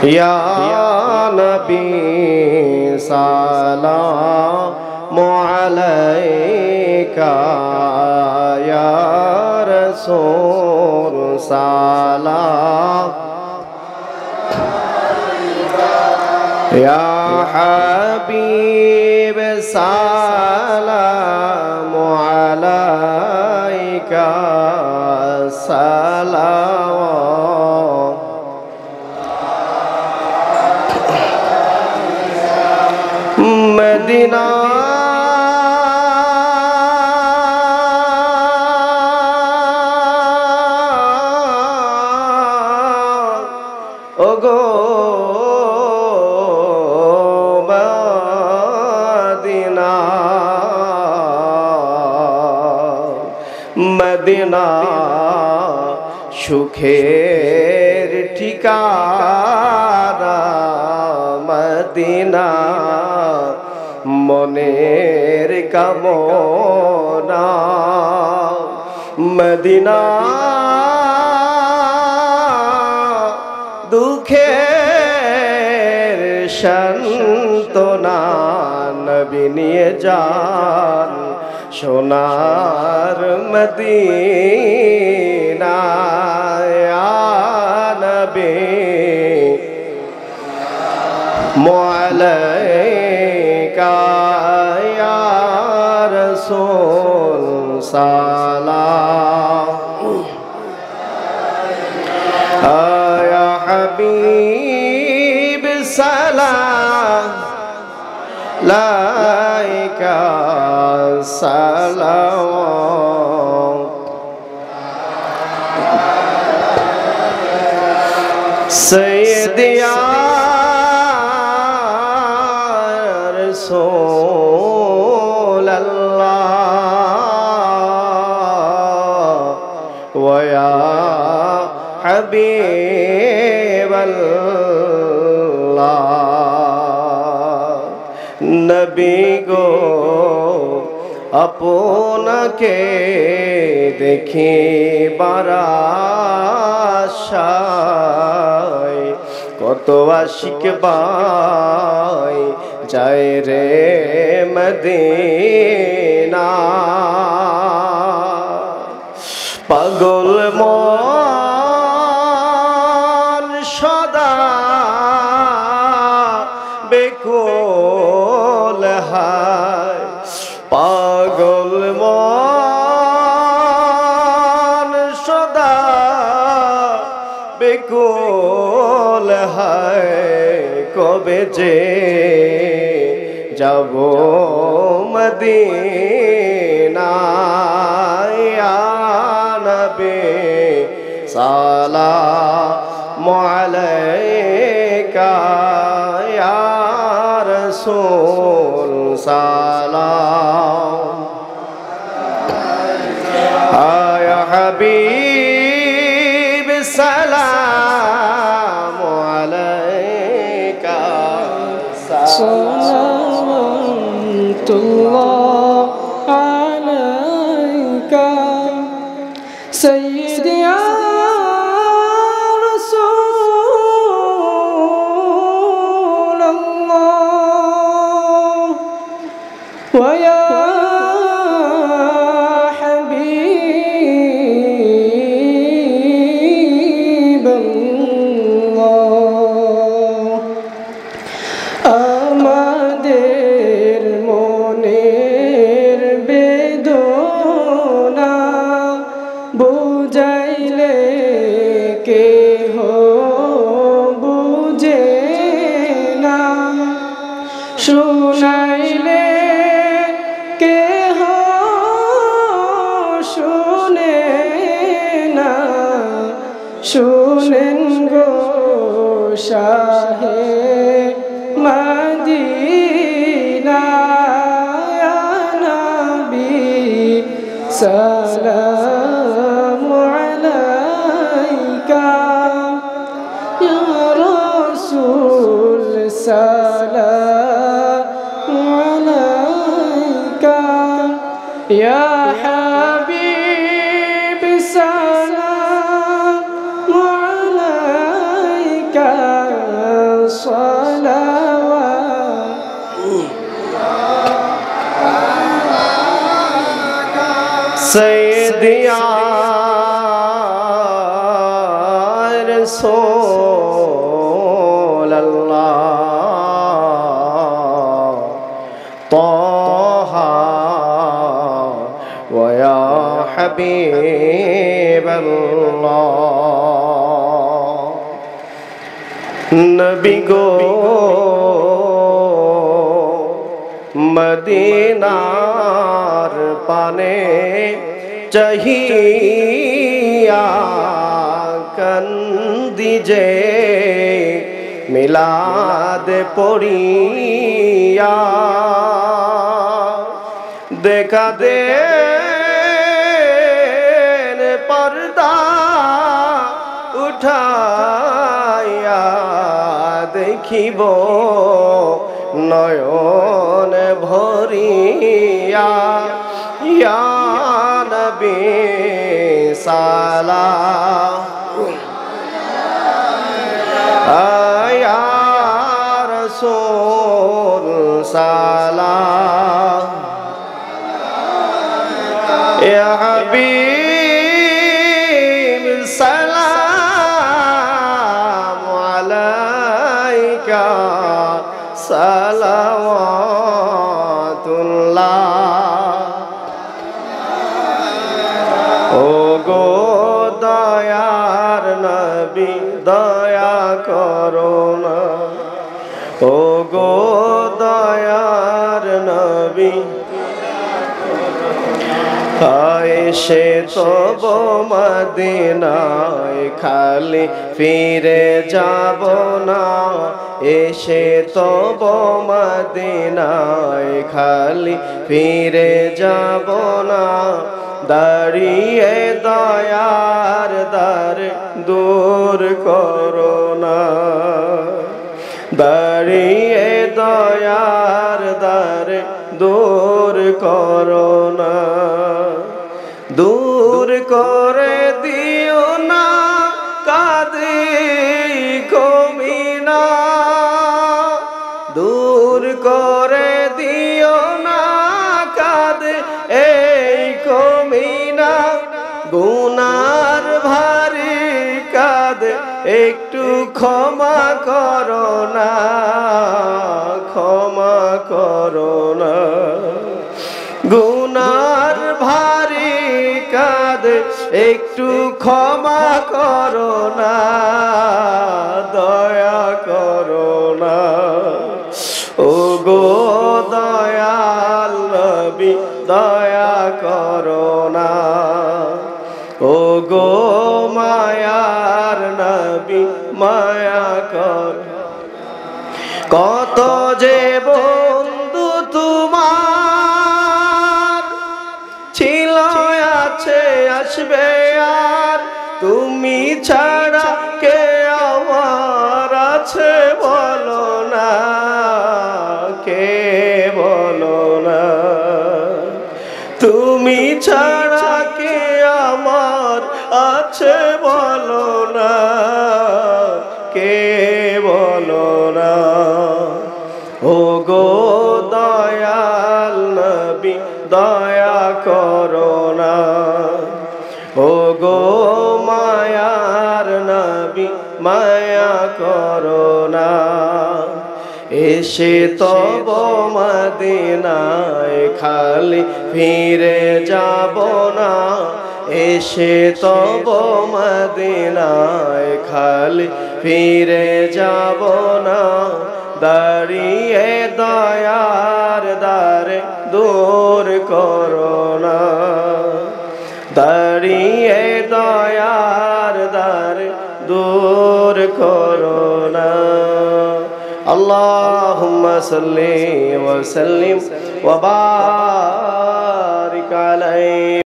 या नबी सलाम अलैका या रसूल सलाम या हबीब सलाम अलैका सलाम मदीना ओगो मदीना मदीना सुखेर ठिकाना मदीना মনের কামনা মদিনা দুঃখের সান্ত্বনা নবী নিয়ে যান সোনার মদিনা ইয়া নবী মুআলাইকা ইয়া রাসূল সালাম ইয়া হাবিব সালাম লাইকা সালাম সাইয়্যিদিয়া رسول الله ويا حبيب الله নবী গো আপনাকে দেখিবার আশায় কত আশিক ভাই যায় রে মদিনা পাগল মন সদা বেকুল হায় পাগল মন সদা বেকুল হায় কবে যে যাব মদিনা ইয়া নবী সালাম আলাইকা ইয়া রাসূল সালাম ইয়া হাবিব সালাম আলাইকা সালামুল্লাহ আলাইকা সাইয়্যিদি ইয়া রাসূলুল্লাহ ওয়া ইয়া আমাদের মনের বেদনা বুঝাইলে কেহ বুঝে না শুনাইলে কেহ শুনে না শুনেন গো শাহে মদিনা ইয়া নবী সালামু আলাইকা ইয়া রাসূল সালামু আলাইকা ইয়া হাবিব সালামু আলাইকা صلوات سيدي يا رسول الله طه ويا حبيب الله نبي گو মদিনার পানে চাহিয়া কান্দি যে মিলাদ পড়িয়া দেখা দে পর্দা উঠাইয়া দেখিব নয়ন ভরিয়া ইয়া নবী সালাম ইয়া রাসূল সালাম ইয়া হাবিব সালাম আলাইকা সালাওয়াতুল্লাহ ও গো দয়ার নবী দয়া করো না ও গো দয়ার নবী এসে তব মদিনায় খালি ফিরে যাব না এসে তব মদিনায় খালি ফিরে যাব না দাঁড়িয়ে দয়ার দ্বার দূর করো না দাঁড়িয়ে দয়ার দ্বার দূর করো না দূর করে দিও না কাঁদে কমিনা দূর করে দিও না কাঁদে এই কমিনা গুনার ভারী কাঁদে একটু ক্ষমা করো না ক্ষমা করো না গুনার ভারী কাঁদে একটু ক্ষমা করো না দয়া করো না ও গো দয়াল নবী দয়া করো না ও গো মায়ার নবী মায়া কর কত যে বন্ধু তোমার ছিল আছে আসবে আর তুমি ছাড়া কে আমার আছে বলো না কে বলো না তুমি ছাড়া কে আমার আছে বলো না কে বলো না ও গো দয়াল নবী দয়া করো না ও গো মায়ার নবী মায়া করো না এসে তব মদিনায় খালি ফিরে যাব না এসে তব মদিনায় খালি ফিরে যাব না দাঁড়িয়ে দয়ার দ্বারে দূর করো না দাঁড়িয়ে দয়ার দ্বারে দূর করো না আল্লাহুম্মা সাল্লি ওয়া সাল্লিম ওয়া বারিক আলাইহি